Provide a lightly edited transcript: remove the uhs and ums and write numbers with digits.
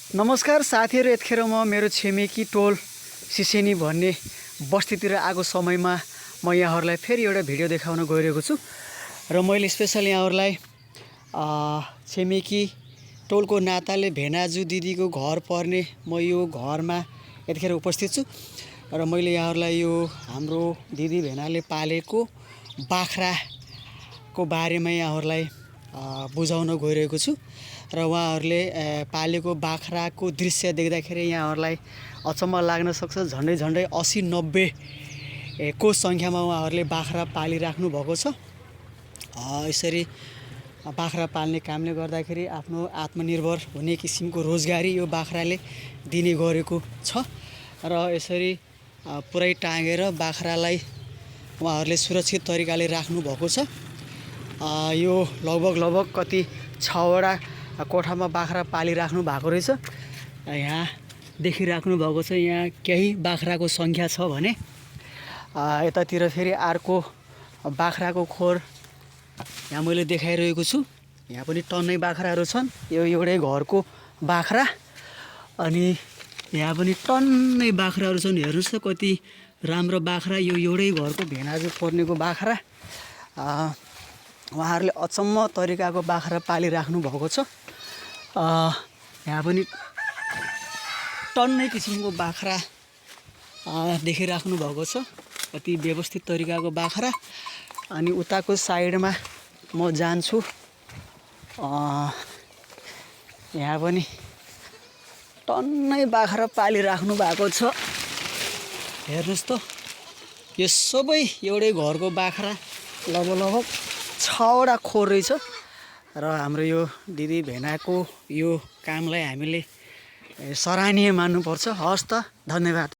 नमस्कार साथीहरु, यतिखेर म मेरो छिमेकी टोल सिसेनी भन्ने बस्तीतिर आएको समयमा म यहाँहरुलाई फेरि एउटा भिडियो देखाउन गइरहेको छु र मैले स्पेशल यहाँहरुलाई छिमेकी टोलको नाताले भेनाजु दिदीको घर पर्ने म यो घरमा यतिखेर उपस्थित छु र मैले यहाँहरुलाई यो हाम्रो दिदी भेनाले पालेको बाख्राको बारेमा यहाँहरुलाई बुझाउन गइरहेको छु र उहाँहरुले पालेको बाख्राको दृश्य देख्दाखेरि यहाँहरुलाई अचम्म लाग्न सक्छ। झन्डै झन्डै 80-90 को संख्यामा उहाँहरुले बाख्रा पालिराख्नु भएको छ। यसरी बाख्रा पाल्ने कामले गर्दाखेरि आफ्नो आत्मनिर्भर हुने किसिमको रोजगारी यो बाख्राले दिने गरेको छ र यसरी पुरै टाँगेर बाख्रालाई उहाँहरुले सुरक्षित तरिकाले राख्नु भएको छ। यो लगभग कति 6 वटा कोठामा बाख्रा पालिराख्नु भएको रहेछ। यहाँ देखिराख्नु भएको छ, यहाँ केही बाख्राको संख्या छ भने यतातिर फेरि अर्को बाख्राको खोर यहाँ मैले देखाइरहेको छु। यहाँ पनि टन्नै बाख्राहरू छन्। यो एउटै घरको बाख्रा अनि यहाँ पनि टन्नै बाख्राहरू छन्। हेर्नुस् त कति राम्रो बाख्रा। यो एउटै घरको भेनाजु पर्नेको बाख्रा। उहाँहरूले अचम्म तरिकाको बाख्रा पालिराख्नु भएको छ। यहाँ पनि टन्नै किसिमको बाख्रा देखिराख्नु भएको छ। अति व्यवस्थित तरिकाको बाख्रा। अनि उताको साइडमा म जान्छु। यहाँ पनि टन्नै बाख्रा पालिराख्नु भएको छ। हेर्नुस् त यो सबै एउटै घरको बाख्रा। लगभग 6 वटा खोर रहेछ र हाम्रो यो दिदी भेनाको यो कामलाई हामीले सराहनीय मान्नुपर्छ। हस् त, धन्यवाद।